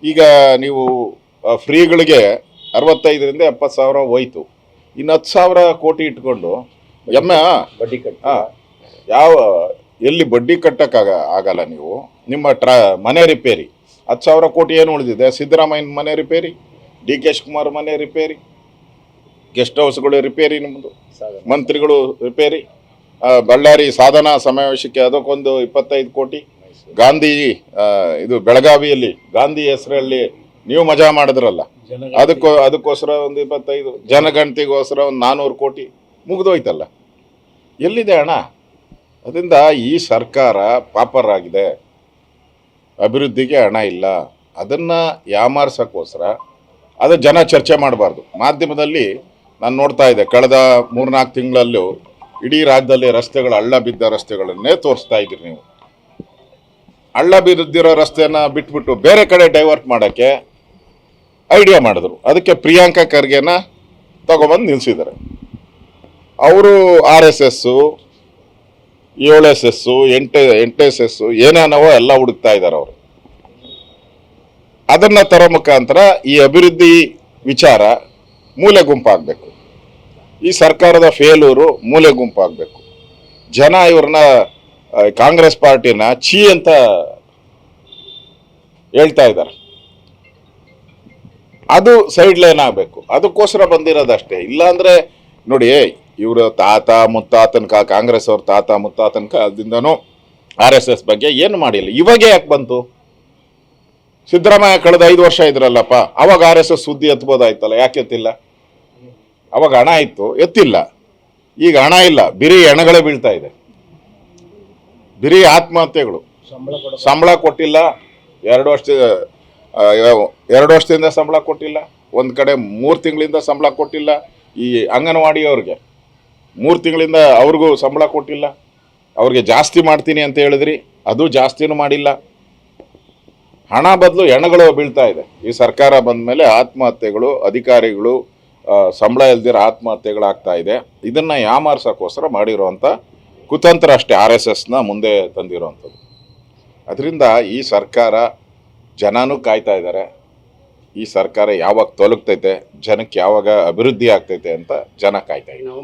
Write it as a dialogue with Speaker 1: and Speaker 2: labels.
Speaker 1: ಈಗ ನೀವು ಫ್ರೀಗಳಿಗೆ 65ರಿಂದ 70,000 ಹೋಯ್ತು. ಇನ್ನು 10,000 ಕೋಟಿ ಇಟ್ಕೊಂಡು
Speaker 2: ಬಡ್ಡಿ ಕಟ್ಟ
Speaker 1: ಯಾವ ಎಲ್ಲಿ ಬಡ್ಡಿ ಆಗಲ್ಲ. ನೀವು ನಿಮ್ಮ ಮನೆ ರಿಪೇರಿ 10,000 ಕೋಟಿ ಏನು ಉಳಿದಿದೆ? ಸಿದ್ದರಾಮಯ್ಯನ ಮನೆ ರಿಪೇರಿ, ಡಿ ಕೆ ಶಿವಕುಮಾರ್ ಮನೆ ರಿಪೇರಿ, ಗೆಸ್ಟ್ ಹೌಸ್ಗಳು ರಿಪೇರಿ, ನಿಮ್ಮದು ಮಂತ್ರಿಗಳು ರಿಪೇರಿ, ಬಳ್ಳಾರಿ ಸಾಧನಾ ಸಮಾವೇಶಕ್ಕೆ ಅದಕ್ಕೊಂದು 25 ಕೋಟಿ, ಗಾಂಧಿ ಇದು ಬೆಳಗಾವಿಯಲ್ಲಿ ಗಾಂಧಿ ಹೆಸರಲ್ಲಿ ನೀವು ಮಜಾ ಮಾಡಿದ್ರಲ್ಲ, ಅದಕ್ಕೋಸ್ಕರ ಒಂದು 25, ಜನಗಣತಿಗೋಸ್ಕರ ಒಂದು 400 ಕೋಟಿ ಮುಗಿದೋಯ್ತಲ್ಲ. ಎಲ್ಲಿದೆ ಹಣ? ಅದರಿಂದ ಈ ಸರ್ಕಾರ ಪಾಪರ್ ಆಗಿದೆ, ಅಭಿವೃದ್ಧಿಗೆ ಹಣ ಇಲ್ಲ. ಅದನ್ನು ಯಾಮಾರ್ಸೋಕ್ಕೋಸ್ಕರ ಅದು ಜನ ಚರ್ಚೆ ಮಾಡಬಾರ್ದು. ಮಾಧ್ಯಮದಲ್ಲಿ ನಾನು ನೋಡ್ತಾ ಇದ್ದೆ, ಕಳೆದ 3-4 ತಿಂಗಳಲ್ಲೂ ಇಡೀ ರಾಜ್ಯದಲ್ಲಿ ರಸ್ತೆಗಳು ಹಳ್ಳ ಬಿದ್ದ ರಸ್ತೆಗಳನ್ನೇ ತೋರಿಸ್ತಾ ಇದ್ದೀರಿ ನೀವು. ಹಳ್ಳ ಬಿದ್ದಿರೋ ರಸ್ತೆನ ಬಿಟ್ಬಿಟ್ಟು ಬೇರೆ ಕಡೆ ಡೈವರ್ಟ್ ಮಾಡೋಕ್ಕೆ ಐಡಿಯಾ ಮಾಡಿದ್ರು. ಅದಕ್ಕೆ ಪ್ರಿಯಾಂಕಾ ಖರ್ಗೆನ ತಗೊಬಂದು ನಿಲ್ಲಿಸಿದ್ದಾರೆ. ಅವರು RSS, 7SS, 8SS ಏನೇನವೋ ಎಲ್ಲ ಹುಡುಕ್ತಾ ಇದ್ದಾರೆ ಅವರು. ಅದನ್ನು ತರೋ ಮುಖಾಂತರ ಈ ಅಭಿವೃದ್ಧಿ ವಿಚಾರ ಮೂಲೆ ಗುಂಪಾಗಬೇಕು. ಈ ಸರ್ಕಾರದ ಫೇಲೂರು ಮೂಲೆ ಗುಂಪಾಗಬೇಕು. ಜನ ಇವ್ರನ್ನ ಕಾಂಗ್ರೆಸ್ ಪಾರ್ಟಿನ ಛೀ ಅಂತ ಹೇಳ್ತಾ ಇದ್ದಾರೆ. ಅದು ಸೈಡ್ ಲೈನ್ ಆಗಬೇಕು. ಅದಕ್ಕೋಸ್ಕರ ಬಂದಿರೋದಷ್ಟೇ. ಇಲ್ಲಾಂದರೆ ನೋಡಿ, ಇವರು ತಾತ ಮುತ್ತಾತನ ಕಾಂಗ್ರೆಸ್ ಅವ್ರ ತಾತ ಮುತ್ತಾತನ ಕಾಲದಿಂದನೂ RSS ಬಗ್ಗೆ ಏನು ಮಾಡಿಲ್ಲ. ಇವಾಗ ಯಾಕೆ ಬಂತು? ಸಿದ್ದರಾಮಯ್ಯ ಕಳೆದ 5 ವರ್ಷ ಇದ್ರಲ್ಲಪ್ಪ, ಅವಾಗ RSS ಸುದ್ದಿ ಎತ್ಬೋದಾಯ್ತಲ್ಲ, ಯಾಕೆ ಎತ್ತಿಲ್ಲ? ಅವಾಗ ಹಣ ಇತ್ತು, ಎತ್ತಿಲ್ಲ. ಈಗ ಹಣ ಇಲ್ಲ, ಬಿರಿ ಹೆಣಗಳೇ ಬೀಳ್ತಾ ಇದೆ. ಬಿರಿ ಆತ್ಮಹತ್ಯೆಗಳು. ಸಂಬಳ ಕೊಟ್ಟಿಲ್ಲ, 2 ವರ್ಷದಿಂದ ಸಂಬಳ ಕೊಟ್ಟಿಲ್ಲ. ಒಂದು ಕಡೆ 3 ತಿಂಗಳಿಂದ ಸಂಬಳ ಕೊಟ್ಟಿಲ್ಲ. ಈ ಅಂಗನವಾಡಿಯವ್ರಿಗೆ 3 ತಿಂಗಳಿಂದ ಅವ್ರಿಗೂ ಸಂಬಳ ಕೊಟ್ಟಿಲ್ಲ. ಅವ್ರಿಗೆ ಜಾಸ್ತಿ ಮಾಡ್ತೀನಿ ಅಂತ ಹೇಳಿದ್ರಿ, ಅದು ಜಾಸ್ತಿನೂ ಮಾಡಿಲ್ಲ. ಹಣ ಬದಲು ಹೆಣಗಳು ಬೀಳ್ತಾ ಇದೆ. ಈ ಸರ್ಕಾರ ಬಂದ ಮೇಲೆ ಆತ್ಮಹತ್ಯೆಗಳು, ಅಧಿಕಾರಿಗಳು ಸಂಬಳ ಇಲ್ದಿರೋ ಆತ್ಮಹತ್ಯೆಗಳಾಗ್ತಾ ಇದೆ. ಇದನ್ನು ಯಾಮಾರ್ಸೋಕ್ಕೋಸ್ಕರ ಮಾಡಿರೋವಂಥ ಕುತಂತ್ರ ಅಷ್ಟೇ, RSSನ ಮುಂದೆ ತಂದಿರೋವಂಥದ್ದು. ಅದರಿಂದ ಈ ಸರ್ಕಾರ ಜನನೂ ಕಾಯ್ತಾ ಇದ್ದಾರೆ. ಈ ಸರ್ಕಾರ ಯಾವಾಗ ತೊಲಗ್ತೈತೆ, ಜನಕ್ಕೆ ಯಾವಾಗ ಅಭಿವೃದ್ಧಿ ಆಗ್ತೈತೆ ಅಂತ ಜನ ಕಾಯ್ತಾ ಇದ್ದಾರೆ.